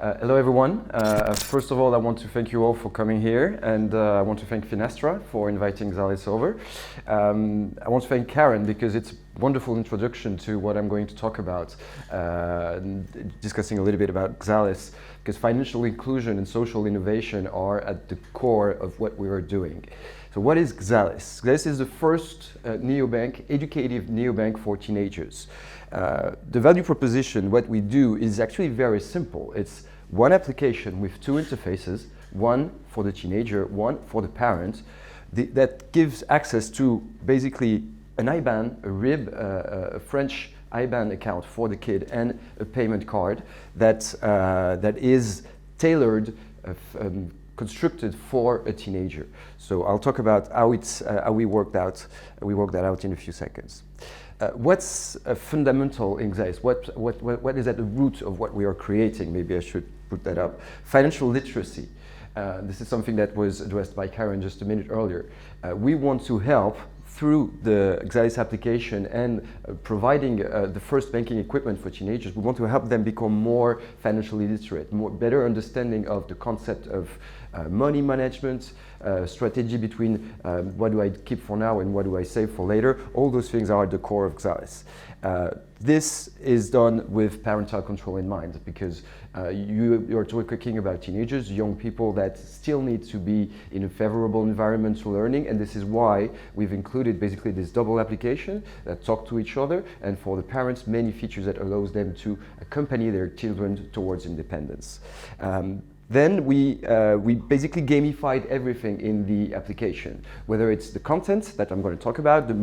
Hello everyone. First of all, I want to thank you all for coming here, and I want to thank Finastra for inviting Xaalys over. I want to thank Karen because it's a wonderful introduction to what I'm going to talk about, discussing a little bit about Xaalys, because financial inclusion and social innovation are at the core of what we are doing. So what is Xaalys? Xaalys is the first neobank, educative neobank for teenagers. The value proposition, what we do, is actually very simple. It's one application with two interfaces, one for the teenager, one for the parent, that gives access to basically an IBAN, a RIB, a French IBAN account for the kid, and a payment card that is tailored, constructed for a teenager. So I'll talk about how we work that out in a few seconds. What's fundamental in Xaalys? What is at the root of what we are creating? Maybe I should put that up. Financial literacy. This is something that was addressed by Karen just a minute earlier. We want to help through the Xaalys application and providing the first banking equipment for teenagers. We want to help them become more financially literate, better understanding of the concept of money management, strategy between what do I keep for now and what do I save for later. All those things are at the core of Xaalys. This is done with parental control in mind, because you're talking about teenagers, young people that still need to be in a favorable environment to learning, and this is why we've included basically this double application that talk to each other, and for the parents, many features that allows them to accompany their children towards independence. Then we basically gamified everything in the application, whether it's the content that I'm going to talk about, the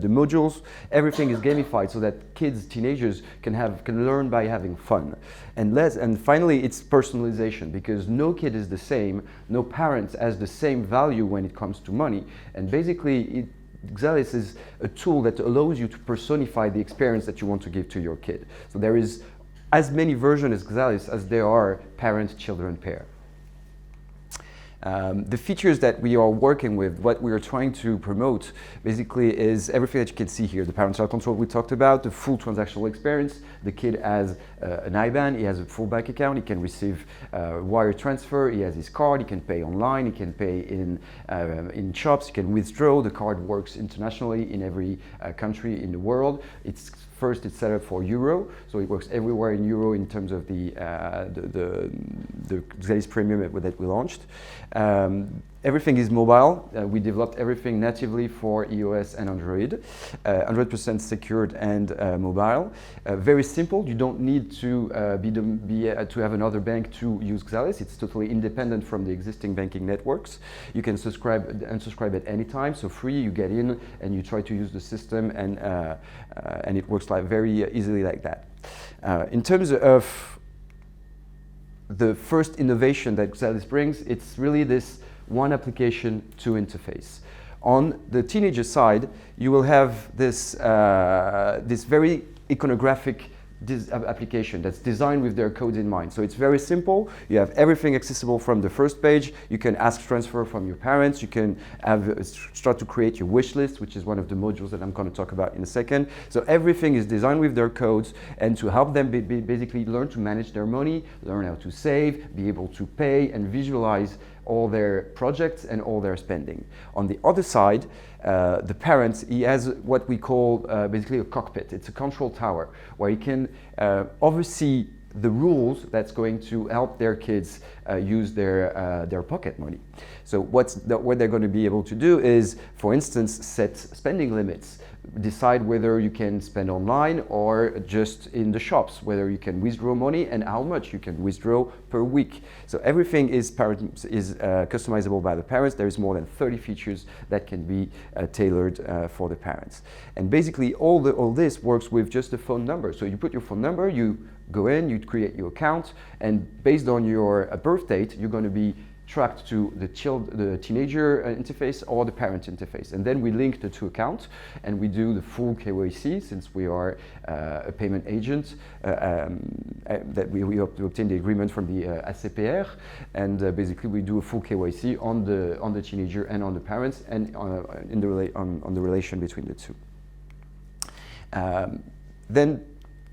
modules, everything is gamified so that kids, teenagers can learn by having fun. And finally, it's personalization, because no kid is the same, no parent has the same value when it comes to money, and basically Xaalys is a tool that allows you to personify the experience that you want to give to your kid. So there is as many versions of Xaalys as there are parent-children pair. The features that we are working with, what we are trying to promote, basically is everything that you can see here. The parental control we talked about, the full transactional experience. The kid has an IBAN, he has a full bank account, he can receive wire transfer, he has his card, he can pay online, he can pay in shops, he can withdraw. The card works internationally in every country in the world. First, it's set up for Euro, so it works everywhere in Euro in terms of the Xaalys Premium that we launched. Everything is mobile. We developed everything natively for iOS and Android, 100% secured and mobile. Very simple. You don't need to to have another bank to use Xaalys. It's totally independent from the existing banking networks. You can subscribe and unsubscribe at any time, so free. You get in and you try to use the system, and it works very easily like that. In terms of the first innovation that Xaalys brings, it's really this one application, two interface. On the teenager side, you will have this very iconographic application that's designed with their codes in mind. So it's very simple. You have everything accessible from the first page. You can ask transfer from your parents. You can start to create your wish list, which is one of the modules that I'm going to talk about in a second. So everything is designed with their codes, and to help them basically learn to manage their money, learn how to save, be able to pay, and visualize all their projects and all their spending. On the other side, the parent, he has what we call basically a cockpit. It's a control tower where he can oversee the rules that's going to help their kids use their pocket money. So what they're going to be able to do is, for instance, set spending limits, decide whether you can spend online or just in the shops, whether you can withdraw money and how much you can withdraw per week. So everything is customizable by the parents. There is more than 30 features that can be tailored for the parents. And basically all this works with just a phone number. So you put your phone number, you go in, you create your account, and based on your birth date, you're going to be tracked to the teenager interface or the parent interface. And then we link the two accounts and we do the full KYC, since we are a payment agent, that we obtain the agreement from the ACPR, and basically we do a full KYC on the teenager and on the parents, and on the relation between the two. Then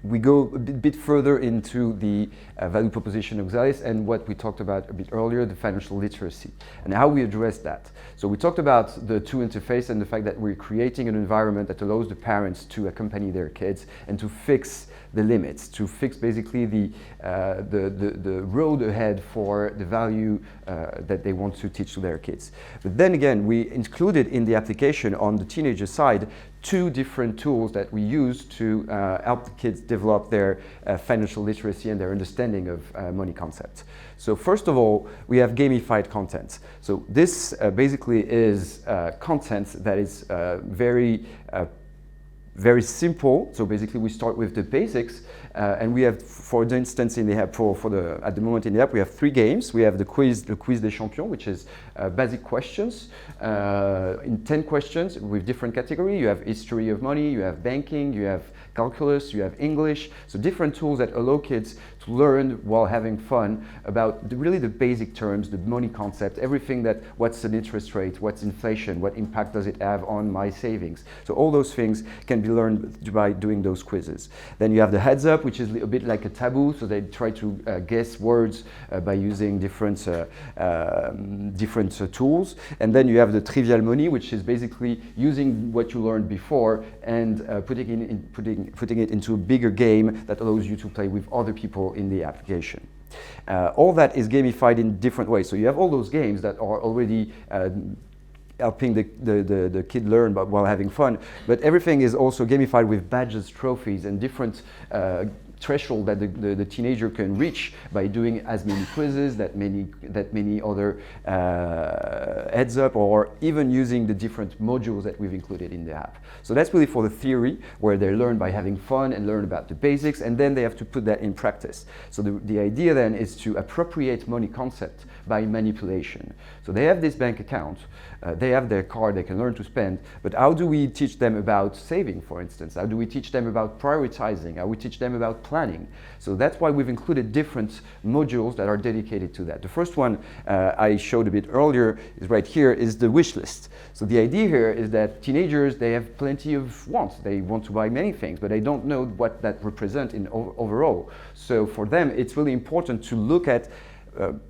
we go a bit further into the value proposition of Xaalys and what we talked about a bit earlier, the financial literacy, and how we address that. So we talked about the two interface and the fact that we're creating an environment that allows the parents to accompany their kids and to fix the limits, to fix basically the road ahead for the value that they want to teach to their kids. But then again, we included in the application on the teenager side two different tools that we use to help the kids develop their financial literacy and their understanding of money concepts. So first of all, we have gamified content. So this basically is content that is very simple. So basically we start with the basics and we have, for instance, in the app, at the moment in the app, we have 3 games. We have the quiz des champions, which is basic questions in 10 questions with different categories. You have history of money, you have banking, you have calculus, you have English. So different tools that allow kids to learn while having fun about really the basic terms, the money concept, everything that, what's an interest rate, what's inflation, what impact does it have on my savings. So all those things can be learned by doing those quizzes. Then you have the heads up, which is a bit like a taboo. So they try to guess words by using different tools. And then you have the trivial money, which is basically using what you learned before and putting it into a bigger game that allows you to play with other people in the application. All that is gamified in different ways. So you have all those games that are already helping the kid learn while having fun, but everything is also gamified with badges, trophies, and different threshold that the teenager can reach by doing as many quizzes, that many other heads up, or even using the different modules that we've included in the app. So that's really for the theory, where they learn by having fun and learn about the basics, and then they have to put that in practice. So the idea then is to appropriate money concept by manipulation. So they have this bank account, they have their card, they can learn to spend, but how do we teach them about saving, for instance? How do we teach them about prioritizing? How do we teach them about planning? So that's why we've included different modules that are dedicated to that. The first one I showed a bit earlier is right here, is the wish list. So the idea here is that teenagers, they have plenty of wants. They want to buy many things, but they don't know what that represents in overall. So for them, it's really important to look at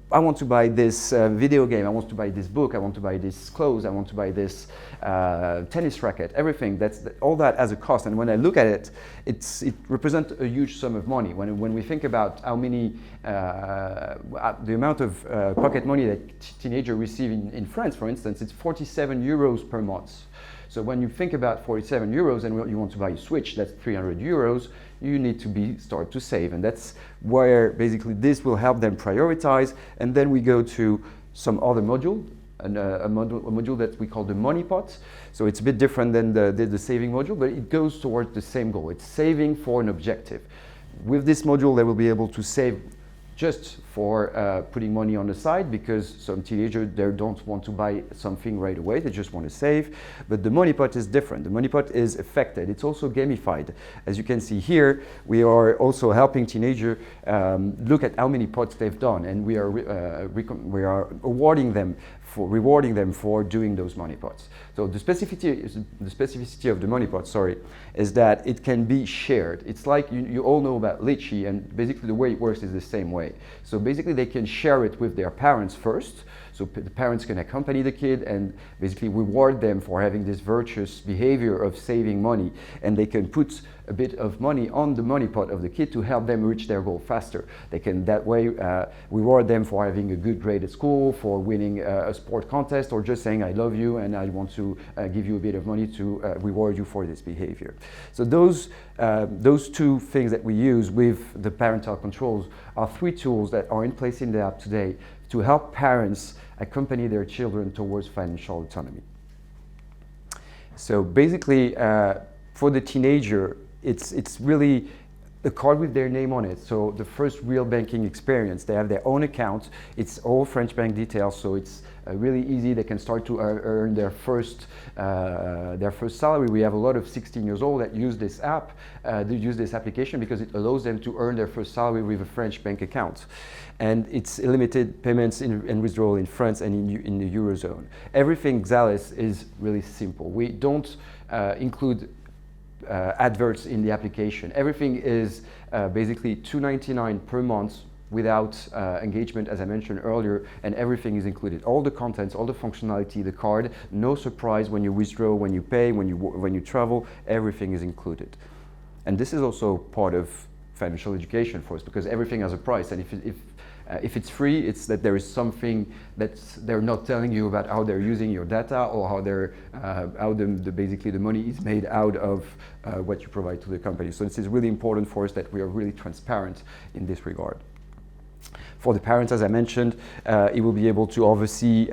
I want to buy this video game, I want to buy this book, I want to buy this clothes, I want to buy this tennis racket, everything, all that has a cost. And when I look at it, it represents a huge sum of money. When we think about how many, the amount of pocket money that teenagers receive in France, for instance, it's 47 euros per month. So when you think about 47 euros and you want to buy a Switch, that's 300 euros, you need to start to save. And that's where basically this will help them prioritize. And then we go to some other module, a module that we call the money pot. So it's a bit different than the saving module, but it goes towards the same goal. It's saving for an objective. With this module, they will be able to save just for putting money on the side, because some teenagers, they don't want to buy something right away, they just want to save. But the money pot is different. The money pot is affected. It's also gamified. As you can see here, we are also helping teenagers look at how many pots they've done, and we are rewarding them for doing those money pots. So the specificity of the money pot, is that it can be shared. It's like you all know about Litchi, and basically the way it works is the same way. So basically they can share it with their parents first. So the parents can accompany the kid and basically reward them for having this virtuous behavior of saving money. And they can put a bit of money on the money pot of the kid to help them reach their goal faster. They can that way reward them for having a good grade at school, for winning a sport contest, or just saying I love you and I want to give you a bit of money to reward you for this behavior. So those two things that we use with the parental controls are 3 tools that are in place in the app today to help parents accompany their children towards financial autonomy. So basically, for the teenager, it's really a card with their name on it. So the first real banking experience, they have their own account. It's all French bank details, so it's really easy. They can start to earn their first salary. We have a lot of 16 years old that use this app, they use this application because it allows them to earn their first salary with a French bank account. And it's limited payments and withdrawal in France and in the Eurozone. Everything Xaalys is really simple. We don't include adverts in the application. Everything is basically $2.99 per month without engagement, as I mentioned earlier, and everything is included. All the contents, all the functionality, the card, no surprise when you withdraw, when you pay, when you travel, everything is included. And this is also part of financial education for us, because everything has a price, and if it's free, it's that there is something that they're not telling you about how they're using your data, or how basically the money is made out of what you provide to the company. So this is really important for us, that we are really transparent in this regard. For the parents, as I mentioned, it will be able to oversee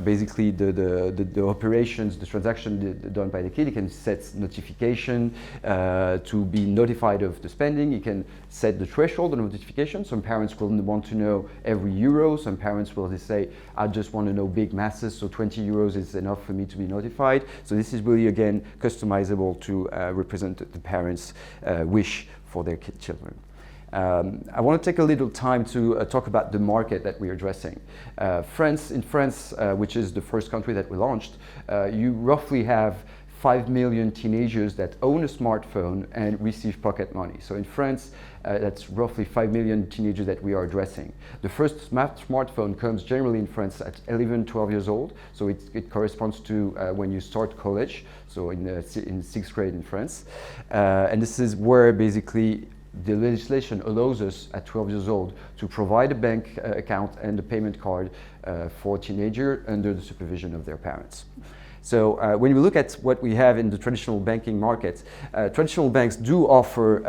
basically the operations, the transaction done by the kid. He can set notification to be notified of the spending. He can set the threshold of notification. Some parents will want to know every euro. Some parents will say, I just want to know big masses, so 20 euros is enough for me to be notified. So this is really, again, customizable to represent the parents' wish for their children. I want to take a little time to talk about the market that we're addressing. In France, which is the first country that we launched, you roughly have 5 million teenagers that own a smartphone and receive pocket money. So in France, that's roughly 5 million teenagers that we are addressing. The first smartphone comes generally in France at 11, 12 years old. So it corresponds to when you start college, so in 6th grade in France. And this is where basically the legislation allows us at 12 years old to provide a bank account and a payment card for a teenager under the supervision of their parents. So when we look at what we have in the traditional banking market, traditional banks do offer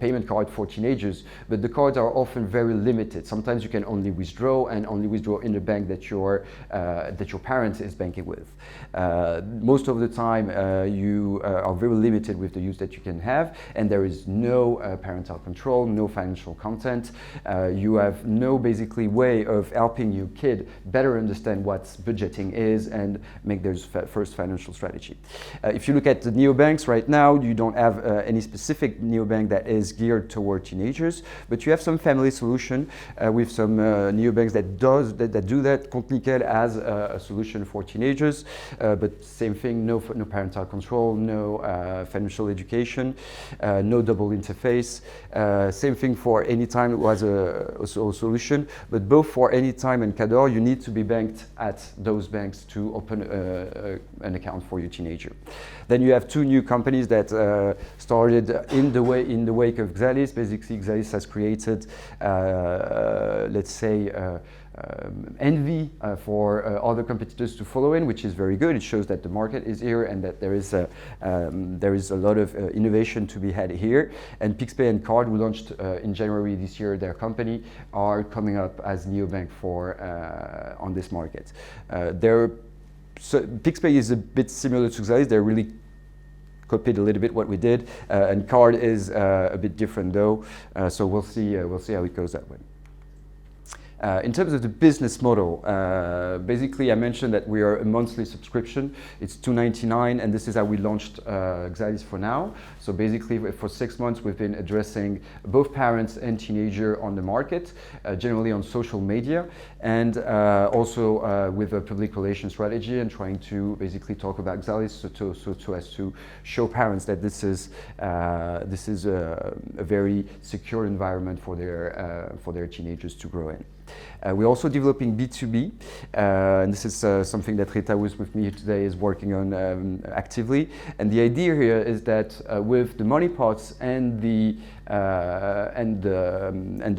payment card for teenagers, but the cards are often very limited. Sometimes you can only withdraw, and only withdraw in the bank that your parent is banking with. Most of the time you are very limited with the use that you can have, and there is no parental control, no financial content. You have no basically way of helping your kid better understand what's budgeting is and make their first financial strategy. If you look at the neobanks right now, you don't have any specific neobank that is geared toward teenagers, but you have some family solution with some neobanks that do that. Compte Nickel has a solution for teenagers, but same thing, no parental control, no financial education, no double interface. Same thing for Anytime, it was also a solution, but both for Anytime and Cador, you need to be banked at those banks to open an account for your teenager. Then you have two new companies that started in the wake of Xaalys. Basically, Xaalys has created, let's say, envy for other competitors to follow in, which is very good. It shows that the market is here and that there is a lot of innovation to be had here. And Pixpay and Card, who launched in January this year, their company, are coming up as neobank on this market. Pixpay is a bit similar to Xaalys. They're really copied a little bit what we did, and Card is a bit different though. So we'll see how it goes that way. In terms of the business model, basically I mentioned that we are a monthly subscription. It's $2.99, and this is how we launched Xaalys for now. So basically for 6 months we've been addressing both parents and teenager on the market, generally on social media, and also with a public relations strategy, and trying to basically talk about Xaalys so as to show parents that this is a very secure environment for their teenagers to grow in. We're also developing B2B, and this is something that Rita, who is with me here today, is working on actively. And the idea here is that with the money pots and the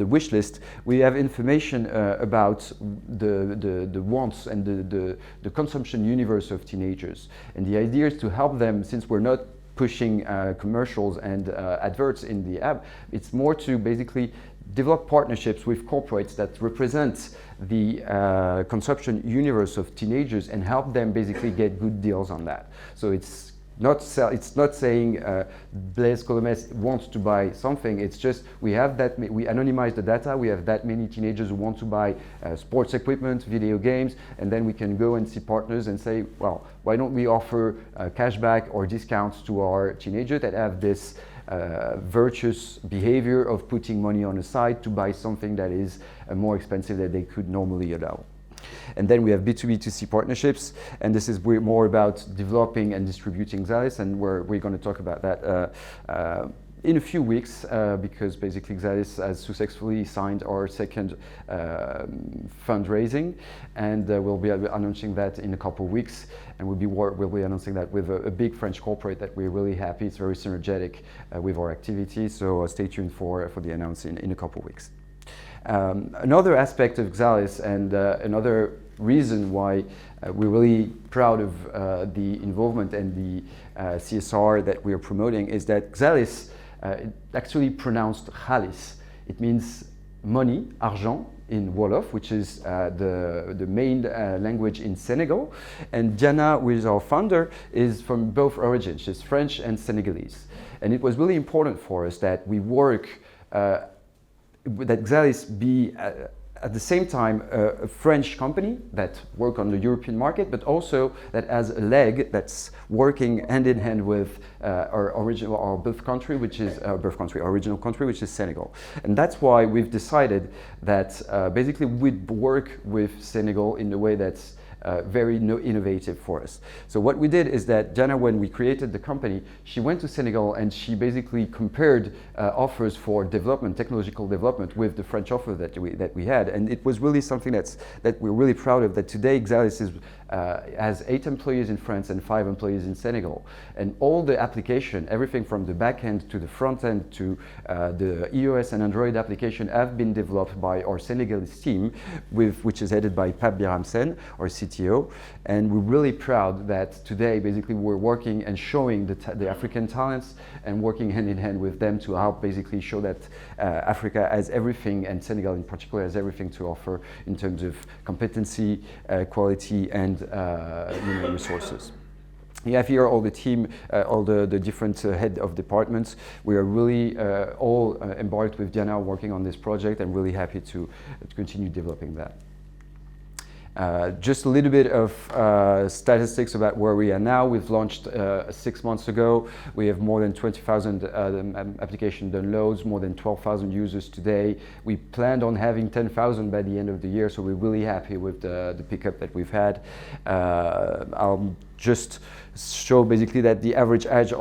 wish list, we have information about the wants and the consumption universe of teenagers. And the idea is to help them, since we're not pushing commercials and adverts in the app, it's more to basically develop partnerships with corporates that represent the consumption universe of teenagers and help them basically get good deals on that. So it's not saying Blaise Colomes wants to buy something. It's just we anonymize the data. We have that many teenagers who want to buy sports equipment, video games, and then we can go and see partners and say, well, why don't we offer cashback or discounts to our teenagers that have this virtuous behavior of putting money on the side to buy something that is more expensive that they could normally allow. And then we have B2B2C partnerships, and this is more about developing and distributing Xaalys, and we're going to talk about that in a few weeks, because basically Xaalys has successfully signed our second fundraising, and we'll be announcing that in a couple of weeks, and we'll be announcing that with a big French corporate that we're really happy. It's very synergetic with our activity, so stay tuned for the announcement in a couple of weeks. Another aspect of Xaalys, and another reason why we're really proud of the involvement and the CSR that we are promoting, is that Xaalys, actually pronounced Xaalys. It means money, argent, in Wolof, which is the main language in Senegal. And Diana, who is our founder, is from both origins. She's French and Senegalese. And it was really important for us that we work, that Xaalys be at the same time a French company that work on the European market, but also that has a leg that's working hand in hand with our original country, which is Senegal. And that's why we've decided that basically we'd work with Senegal in a way that's very innovative for us. So what we did is that Jana, when we created the company, she went to Senegal and she basically compared offers for development, technological development, with the French offer that we had, and it was really something that we're really proud of. That today Xaalys has 8 employees in France and 5 employees in Senegal, and all the application, everything from the back end to the front end to the iOS and Android application, have been developed by our Senegalese team, which is headed by Pape Biramsen, our CTO, and we're really proud that today basically we're working and showing the African talents and working hand in hand with them to help basically show that Africa has everything, and Senegal in particular has everything to offer in terms of competency, quality, and human resources. You have here all the team, all the different head of departments. We are really all embarked with Diana working on this project, and really happy to continue developing that. Just a little bit of statistics about where we are now. We've launched 6 months ago. We have more than 20,000 application downloads, more than 12,000 users today. We planned on having 10,000 by the end of the year, so we're really happy with the pickup that we've had. I'll just show basically that the average age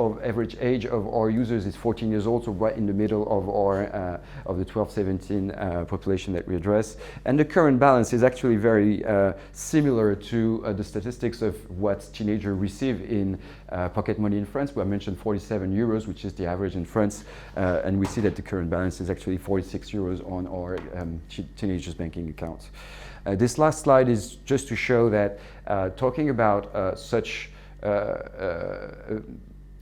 of our users is 14 years old, so right in the middle of our of the 12-17 population that we address. And the current balance is actually very similar to the statistics of what teenagers receive in pocket money in France. We mentioned 47 euros, which is the average in France, and we see that the current balance is actually 46 euros on our teenagers' banking accounts. This last slide is just to show that talking about such a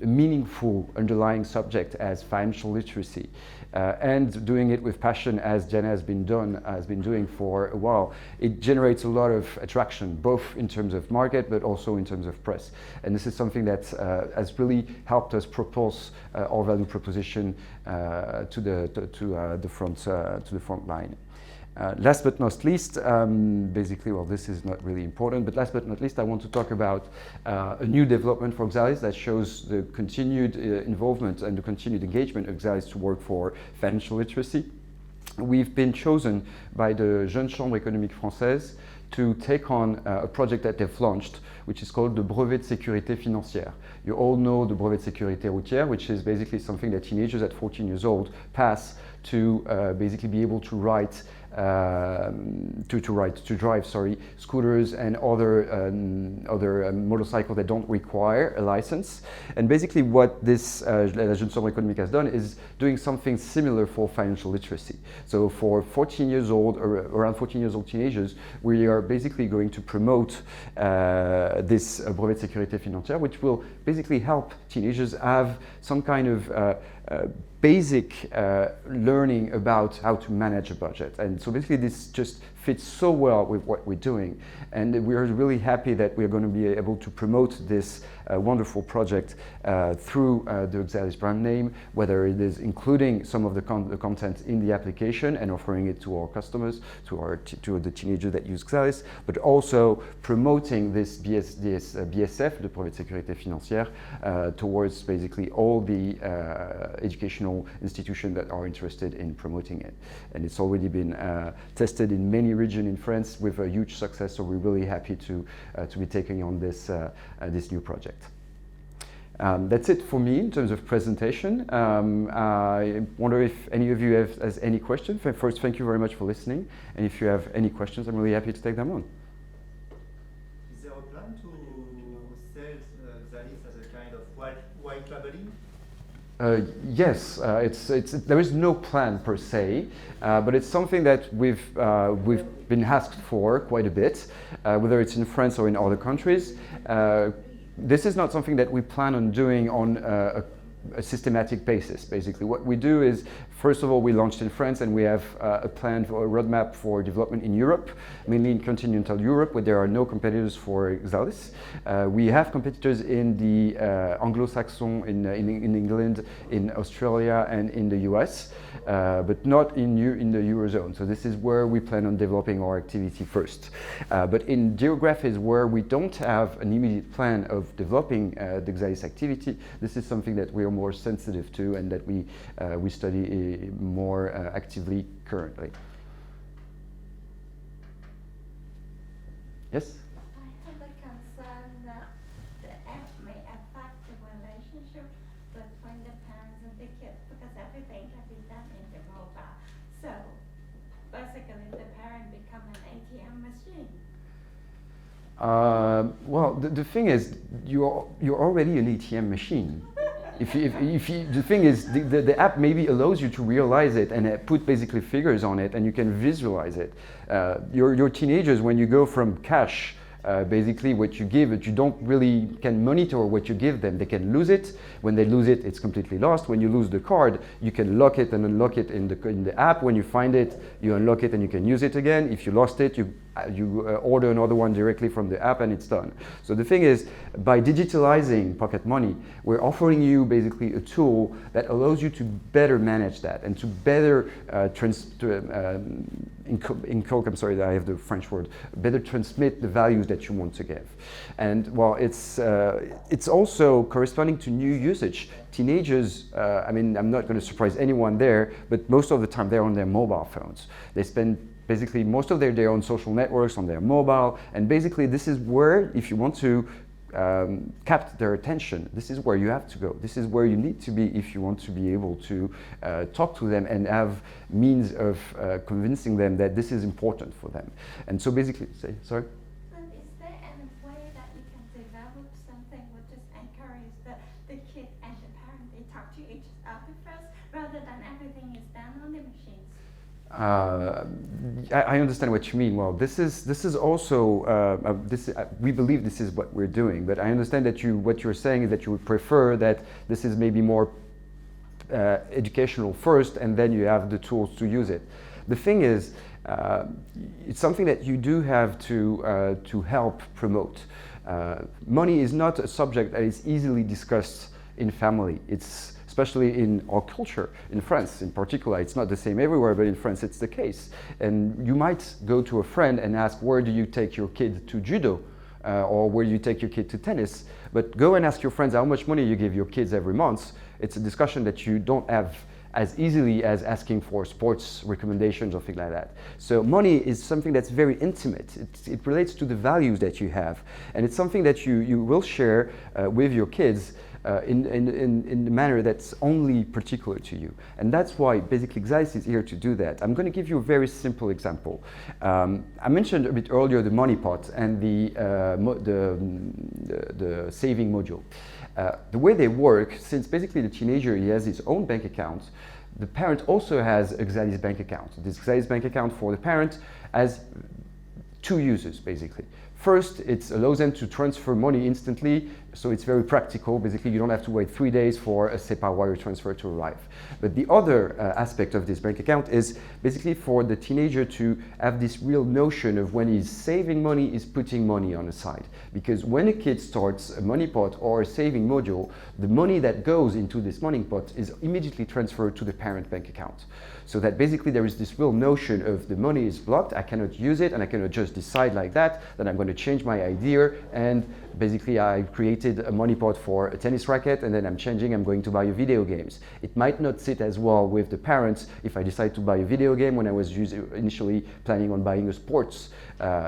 meaningful underlying subject as financial literacy, and doing it with passion, as Jenna has been doing for a while, it generates a lot of attraction, both in terms of market but also in terms of press. And this is something that has really helped us propose our value proposition to the front line. Last but not least, basically, well, this is not really important, but last but not least, I want to talk about a new development for Xaalys that shows the continued involvement and the continued engagement of Xaalys to work for financial literacy. We've been chosen by the Jeune Chambre économique française to take on a project that they've launched, which is called the Brevet de sécurité financière. You all know the Brevet de sécurité routière, which is basically something that teenagers at 14 years old pass to basically be able to write to drive scooters and other motorcycles that don't require a license. And basically what this La Jeune Chambre économique has done is doing something similar for financial literacy. So for 14 years old, or around 14 years old teenagers, we are basically going to promote this Brevet de sécurité financière, which will basically help teenagers have some kind of basic learning about how to manage a budget. And so basically this just fits so well with what we're doing, and we are really happy that we're going to be able to promote this wonderful project through the Xaalys brand name, whether it is including some of the content in the application and offering it to our customers, to the teenagers that use Xaalys, but also promoting this BSF, the Brevet de sécurité financière, towards basically all the educational institutions that are interested in promoting it. And it's already been tested in many region in France with a huge success. So we're really happy to be taking on this new project. That's it for me in terms of presentation. I wonder if any of you has any questions. First, thank you very much for listening. And if you have any questions, I'm really happy to take them on. Is there a plan to sell Xaalys as a kind of white labeling? Yes, there is no plan per se, but it's something that we've been asked for quite a bit, whether it's in France or in other countries. This is not something that we plan on doing on a systematic basis. Basically, what we do is, first of all, we launched in France, and we have a plan for a roadmap for development in Europe, mainly in continental Europe, where there are no competitors for Xaalys. We have competitors in the Anglo-Saxon, in England, in Australia, and in the US, but not in the Eurozone. So this is where we plan on developing our activity first. But in geographies where we don't have an immediate plan of developing the Xaalys activity, this is something that we are more sensitive to and that we study more actively currently. Yes? I have a concern that the app may affect the relationship between the parents and the kids because everything can be done in the mobile. So basically the parent become an ATM machine. Well, the thing is, you're already an ATM machine. The thing is, the app maybe allows you to realize it and put basically figures on it, and you can visualize it. Your teenagers, when you go from cash, basically what you give, but you don't really can monitor what you give them. They can lose it. When they lose it, it's completely lost. When you lose the card, you can lock it and unlock it in the app. When you find it, you unlock it and you can use it again. If you lost it, you order another one directly from the app and it's done. So the thing is, by digitalizing pocket money, we're offering you basically a tool that allows you to better manage that and to better I'm sorry, I have the French word, better transmit the values that you want to give. And well, it's also corresponding to new usage. Teenagers, I mean, I'm not going to surprise anyone there, but most of the time they're on their mobile phones. They spend basically most of their day on social networks, on their mobile, and basically this is where, if you want to capture their attention, this is where you have to go. This is where you need to be if you want to be able to talk to them and have means of convincing them that this is important for them. And so basically, sorry? But is there any way that you can develop something which just encourages the kid and the parent, they talk to each other first, rather than everything is done on the machines? I understand what you mean. Well, this is also we believe this is what we're doing. But I understand that what you're saying is that you would prefer that this is maybe more educational first, and then you have the tools to use it. The thing is, it's something that you do have to help promote. Money is not a subject that is easily discussed in family. It's especially in our culture, in France in particular. It's not the same everywhere, but in France it's the case. And you might go to a friend and ask, where do you take your kid to judo? Or where do you take your kid to tennis? But go and ask your friends how much money you give your kids every month. It's a discussion that you don't have as easily as asking for sports recommendations or things like that. So money is something that's very intimate. It relates to the values that you have. And it's something that you will share with your kids in the manner that's only particular to you. And that's why basically Xaalys is here to do that. I'm going to give you a very simple example. I mentioned a bit earlier the money pot and the saving module. The way they work, since basically the teenager, he has his own bank account, the parent also has a Xaalys bank account. This Xaalys bank account for the parent has two uses basically. First, it allows them to transfer money instantly, so it's very practical. Basically, you don't have to wait 3 days for a SEPA wire transfer to arrive. But the other aspect of this bank account is basically for the teenager to have this real notion of when he's saving money, he's putting money on the side. Because when a kid starts a money pot or a saving module, the money that goes into this money pot is immediately transferred to the parent bank account. So that basically there is this real notion of the money is blocked, I cannot use it, and I cannot just decide like that I'm going to change my idea and basically I created a money pot for a tennis racket, and then I'm changing, I'm going to buy video games. It might not sit as well with the parents if I decide to buy a video game when I was initially planning on buying a sports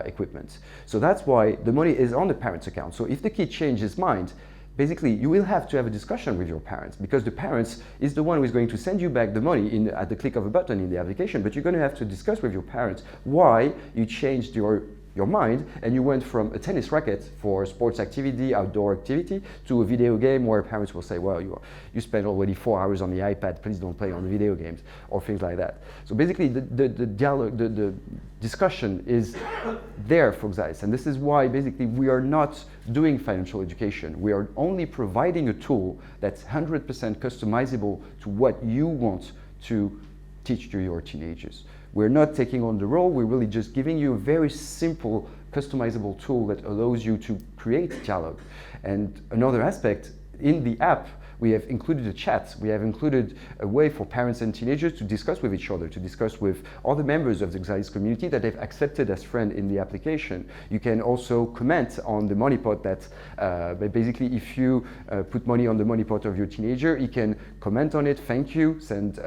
equipment. So that's why the money is on the parent's account. So if the kid changes his mind, basically you will have to have a discussion with your parents, because the parents is the one who is going to send you back the money at the click of a button in the application, but you're going to have to discuss with your parents why you changed your mind and you went from a tennis racket for sports activity, outdoor activity, to a video game where parents will say, well, you spent already 4 hours on the iPad, please don't play on the video games, or things like that. So basically the dialogue, the discussion is there for Xaalys, and this is why basically we are not doing financial education. We are only providing a tool that's 100% customizable to what you want to teach to your teenagers. We're not taking on the role, we're really just giving you a very simple, customizable tool that allows you to create dialogue. And another aspect, in the app, we have included a chat. We have included a way for parents and teenagers to discuss with each other, to discuss with other members of the Xaalys community that they've accepted as friend in the application. You can also comment on the money pot that, basically if you put money on the money pot of your teenager, he can comment on it, thank you, send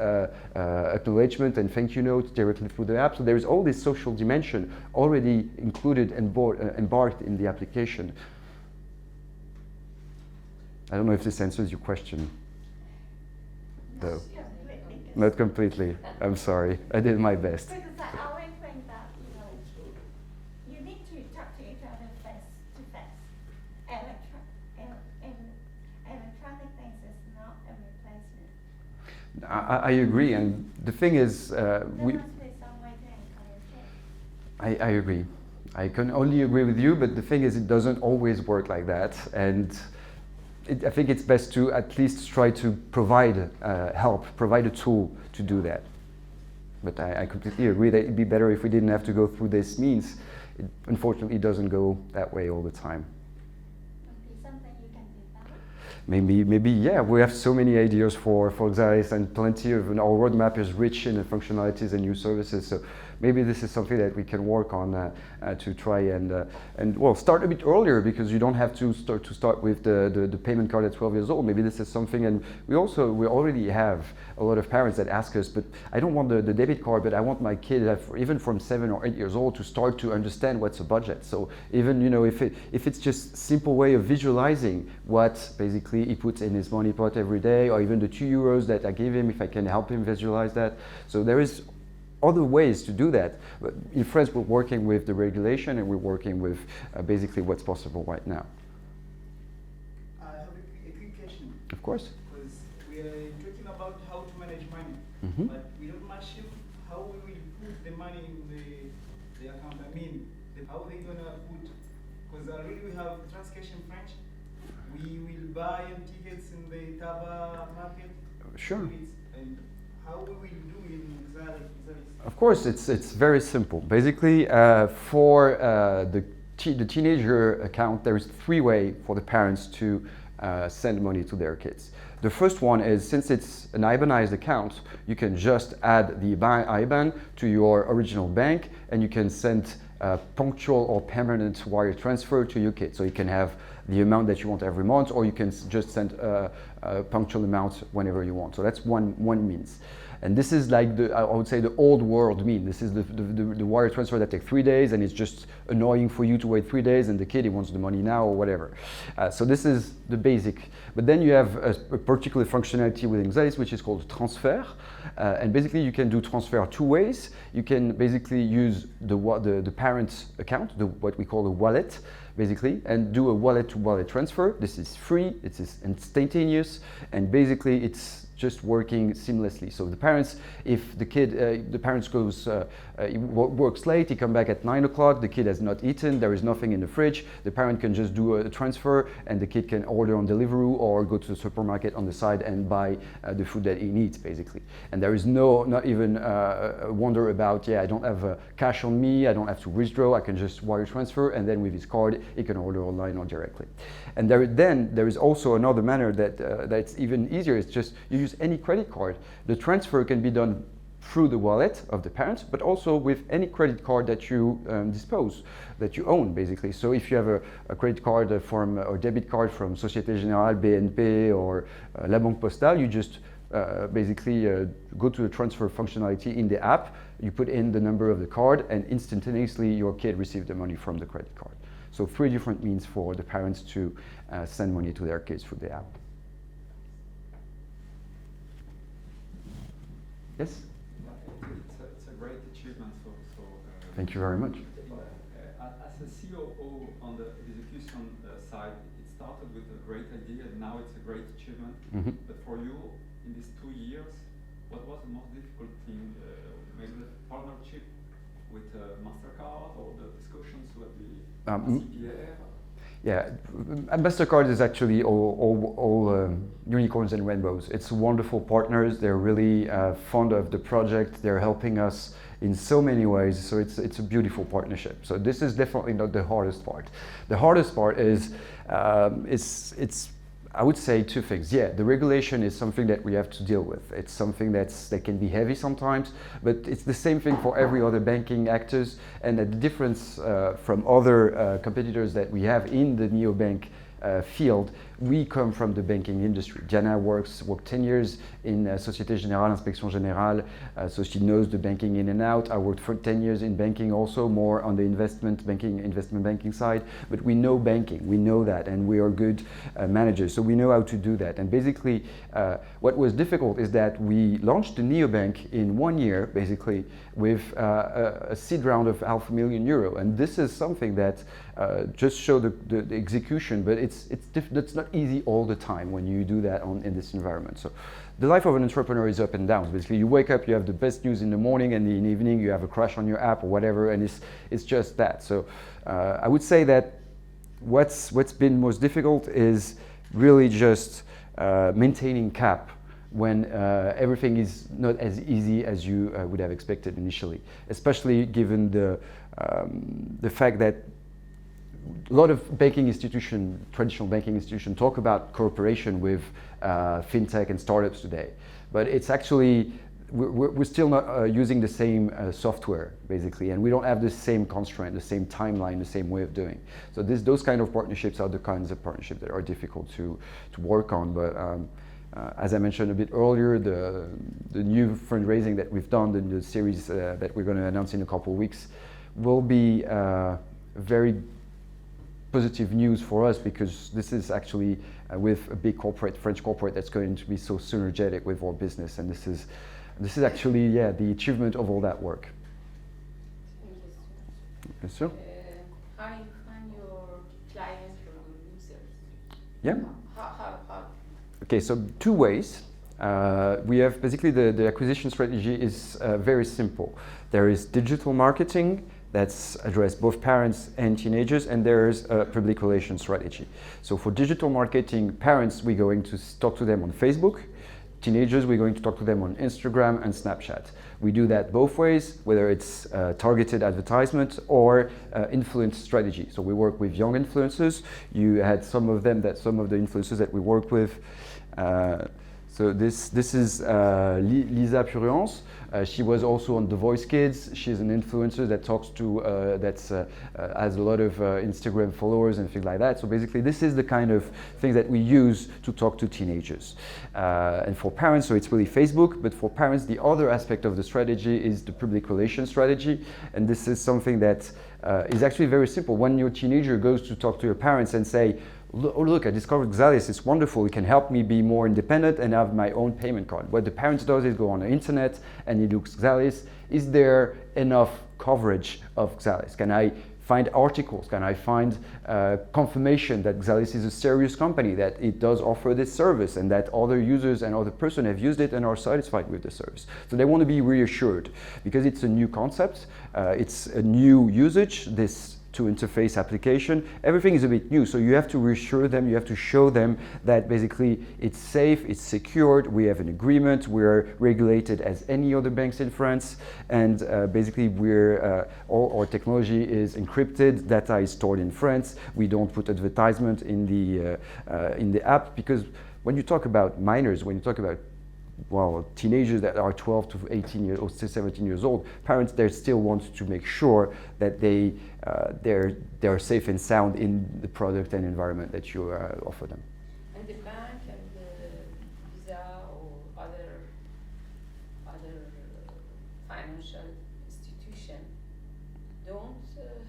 acknowledgement and thank you notes directly through the app. So there is all this social dimension already included and embarked in the application. I don't know if this answers your question, though. Not completely. I'm sorry. I did my best. Because I always think that, you need to talk to each other face to face. Electronic things is not a replacement. I agree, and the thing is, There must be some way to encourage it. I agree. I can only agree with you, but the thing is, it doesn't always work like that, and I think it's best to at least try to provide help, provide a tool to do that. But I completely agree that it'd be better if we didn't have to go through this means. It unfortunately doesn't go that way all the time. Would be something you can do better? Maybe, yeah. We have so many ideas for Xaalys, and plenty of, our roadmap is rich in the functionalities and new services. So maybe this is something that we can work on to try and well, start a bit earlier, because you don't have to start with the payment card at 12 years old. Maybe this is something, and we already have a lot of parents that ask us, but I don't want the debit card, but I want my kid, even from 7 or 8 years old, to start to understand what's a budget. So even, if it's just simple way of visualizing what basically he puts in his money pot every day, or even the €2 that I give him, if I can help him visualize that. So there is other ways to do that. But in France, we're working with the regulation, and we're working with basically what's possible right now. I have a quick question. Of course. Because we are talking about how to manage money, Mm-hmm. but we don't mention how we will put the money in the account. I mean, how they gonna put? Because already we have transcation French. We will buy tickets in the Taba market. Sure. And how we will do in Xaalys? Of course, it's very simple. Basically, for the teenager account, there is 3 ways for the parents to send money to their kids. The first one is, since it's an IBANized account, you can just add the IBAN to your original bank, and you can send punctual or permanent wire transfer to your kid. So you can have the amount that you want every month, or you can just send a punctual amount whenever you want. So that's one means. And this is like I would say the old world mean. This is the wire transfer that takes 3 days, and it's just annoying for you to wait 3 days, and the kid, he wants the money now or whatever. So this is the basic. But then you have a particular functionality within Xaalys, which is called transfer. And basically you can do transfer 2 ways. You can basically use the parent's account, what we call a wallet, basically, and do a wallet-to-wallet transfer. This is free, it is instantaneous, and basically it's just working seamlessly. So the parents, if the parents goes, he works late, he come back at 9 o'clock, the kid has not eaten, there is nothing in the fridge, the parent can just do a transfer, and the kid can order on Deliveroo or go to the supermarket on the side and buy the food that he needs, basically. And there is not even wonder about, I don't have cash on me, I don't have to withdraw, I can just wire transfer, and then with his card, he can order online or directly. And there is also another manner that's even easier. It's just you use any credit card. The transfer can be done through the wallet of the parents, but also with any credit card that you that you own, basically. So if you have a credit card or debit card from Société Générale, BNP, or La Banque Postale, you just basically go to the transfer functionality in the app, you put in the number of the card, and instantaneously your kid receives the money from the credit card. So 3 different means for the parents to send money to their kids through the app. Yes? It's a great achievement. Thank you very much. As a COO on the execution side, it started with a great idea, and now it's a great achievement. Mm-hmm. But for you, in these 2 years, what was the most difficult thing? Maybe the partnership with Mastercard, or the discussions with the CPA? Yeah, Mastercard is actually all unicorns and rainbows. It's wonderful partners. They're really fond of the project. They're helping us in so many ways. So it's a beautiful partnership. So this is definitely not the hardest part. The hardest part is it's I would say 2 things. Yeah, the regulation is something that we have to deal with. It's something that can be heavy sometimes, but it's the same thing for every other banking actors. And the difference from other competitors that we have in the neobank field, we come from the banking industry. Diana worked 10 years in Société Générale, Inspection Générale, so she knows the banking in and out. I worked for 10 years in banking also, more on the investment banking side, but we know banking, we know that, and we are good managers, so we know how to do that. And basically, what was difficult is that we launched the neobank in 1 year, basically, with a seed round of €500,000, and this is something that just show the execution, but it's not easy all the time when you do that in this environment. So the life of an entrepreneur is up and down. Basically, you wake up, you have the best news in the morning, and in the evening you have a crash on your app or whatever, and it's just that. So I would say that what's been most difficult is really just maintaining cap when everything is not as easy as you would have expected initially, especially given the fact that a lot of traditional banking institutions talk about cooperation with fintech and startups today, but it's actually, we're still not using the same software, basically, and we don't have the same constraint, the same timeline, the same way of doing. So those kind of partnerships are the kinds of partnerships that are difficult to work on, but as I mentioned a bit earlier, the new fundraising that we've done, the series that we're going to announce in a couple of weeks, will be very positive news for us, because this is actually with a big French corporate that's going to be so synergetic with our business, and this is actually, yeah, the achievement of all that work. Yes, sir. How do you find your clients or users? Yeah. How? Okay, so 2 ways. We have basically the acquisition strategy is very simple. There is digital marketing that's addressed both parents and teenagers, and there's a public relations strategy. So for digital marketing, parents, we're going to talk to them on Facebook. Teenagers, we're going to talk to them on Instagram and Snapchat. We do that both ways, whether it's targeted advertisement or influence strategy. So we work with young influencers. You had some of the influencers that we work with. So this is Lisa Puriance. She was also on The Voice Kids. She's an influencer that talks to, has a lot of Instagram followers and things like that. So basically, this is the kind of thing that we use to talk to teenagers. And for parents, so it's really Facebook. But for parents, the other aspect of the strategy is the public relations strategy. And this is something that is actually very simple. When your teenager goes to talk to your parents and say, oh, look, I discovered Xaalys, it's wonderful, it can help me be more independent and have my own payment card. What the parents does is go on the internet and he looks Xaalys. Is there enough coverage of Xaalys? Can I find articles? Can I find confirmation that Xaalys is a serious company, that it does offer this service, and that other users and other persons have used it and are satisfied with the service? So they want to be reassured, because it's a new concept, it's a new usage, this to-interface application. Everything is a bit new, so you have to reassure them, you have to show them that basically it's safe, it's secured, we have an agreement, we're regulated as any other banks in France, and basically all our technology is encrypted, data is stored in France, we don't put advertisement in the app, because when you talk about minors, when you talk about well, teenagers that are 12 to 18 years or 17 years old, parents they still want to make sure that they're safe and sound in the product and environment that you offer them. And the bank and the Visa or other financial institution don't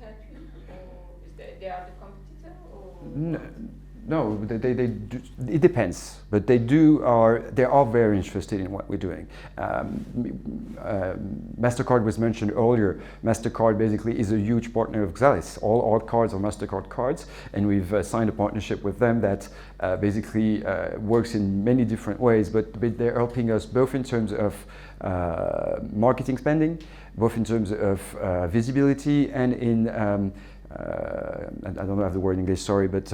help you, or they are the competitor, or? No, they do, it depends, but they are very interested in what we're doing. Mastercard was mentioned earlier. Mastercard basically is a huge partner of Xaalys. All our cards are Mastercard cards, and we've signed a partnership with them that basically works in many different ways, but they're helping us both in terms of marketing spending, both in terms of visibility and in I don't have the word in English, sorry, but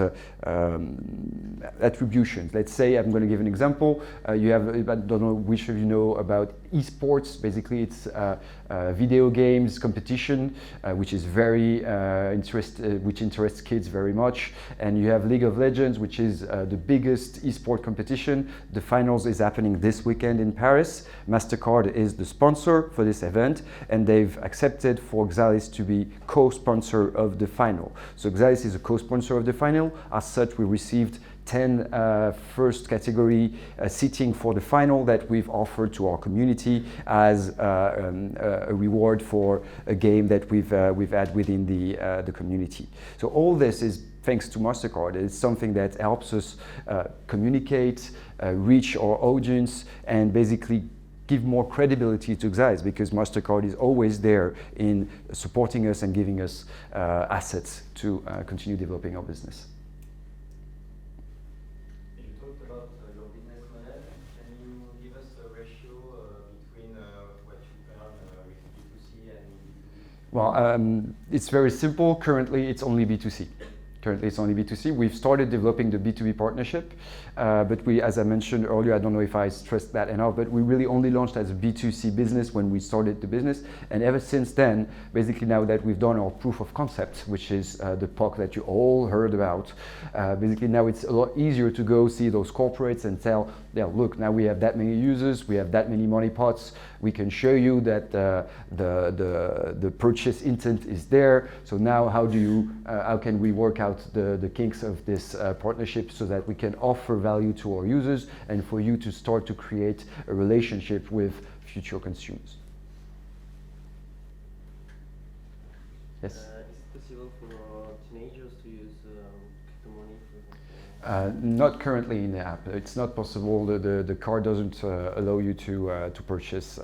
attributions. Let's say, I'm going to give an example. You have, I don't know which of you know about esports. Basically, it's video games competition, which is very which interests kids very much. And you have League of Legends, which is the biggest esport competition. The finals is happening this weekend in Paris. Mastercard is the sponsor for this event, and they've accepted for Xaalys to be co-sponsor of the final. So Xaalys is a co-sponsor of the final. As such, we received 10 first category seating for the final that we've offered to our community as a reward for a game that we've had within the community. So all this is thanks to Mastercard. It's something that helps us communicate, reach our audience, and basically give more credibility to Xaalys, because Mastercard is always there in supporting us and giving us assets to continue developing our business. You talked about your business model. Can you give us a ratio between what you earn with B2C and B2B? Well, it's very simple. Currently, it's only B2C. We've started developing the B2B partnership, but we, as I mentioned earlier, I don't know if I stressed that enough, but we really only launched as a B2C business when we started the business. And ever since then, basically now that we've done our proof of concept, which is the POC that you all heard about, basically now it's a lot easier to go see those corporates and tell, yeah, look, now we have that many users, we have that many money pots, we can show you that the purchase intent is there. So now how can we work out the kinks of this partnership so that we can offer value to our users and for you to start to create a relationship with future consumers. Yes? Is it possible for teenagers to use crypto money, for example? Not currently in the app. It's not possible. The card doesn't allow you to purchase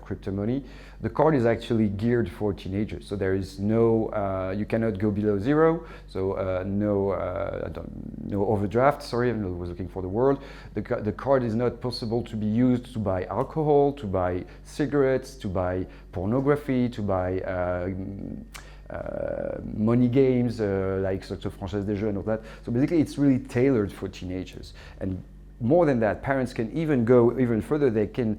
crypto money. The card is actually geared for teenagers, so there is no. You cannot go below zero. So no overdraft. Sorry, I was looking for the word. The card is not possible to be used to buy alcohol, to buy cigarettes, to buy pornography, to buy. Money games like sorts of Française des Jeux and all that. So basically it's really tailored for teenagers. And more than that, parents can even go even further. They can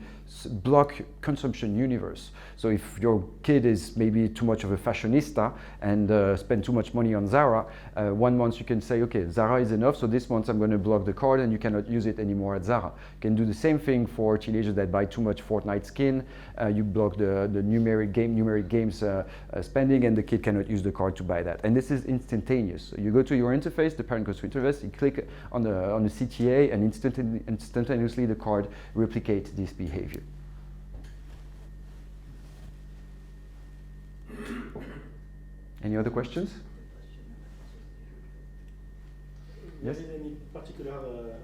block consumption universe. So if your kid is maybe too much of a fashionista and spend too much money on Zara, 1 month you can say, okay, Zara is enough, so this month I'm going to block the card and you cannot use it anymore at Zara. You can do the same thing for teenagers that buy too much Fortnite skin. You block the numeric games spending, and the kid cannot use the card to buy that. And this is instantaneous. So you go to your interface, the parent goes to interface, you click on the CTA, and instantaneously the card replicates this behavior. Any other questions? Yes? Is there any particular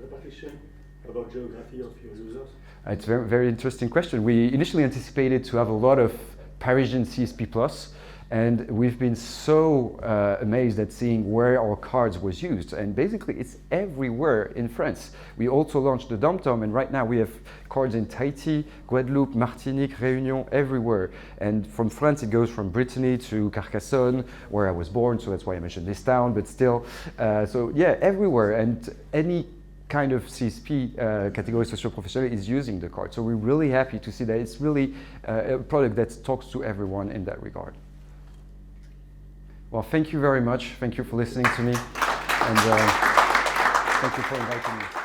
repercussion about geography of your users? It's a very, very interesting question. We initially anticipated to have a lot of Parisian CSP+, and we've been so amazed at seeing where our cards was used. And basically, it's everywhere in France. We also launched the Dom-Tom, and right now we have cards in Tahiti, Guadeloupe, Martinique, Réunion, everywhere. And from France, it goes from Brittany to Carcassonne, where I was born, so that's why I mentioned this town, but still. So yeah, everywhere. And any kind of CSP category socio-professional is using the card. So we're really happy to see that it's really a product that talks to everyone in that regard. Well, thank you very much. Thank you for listening to me, and thank you for inviting me.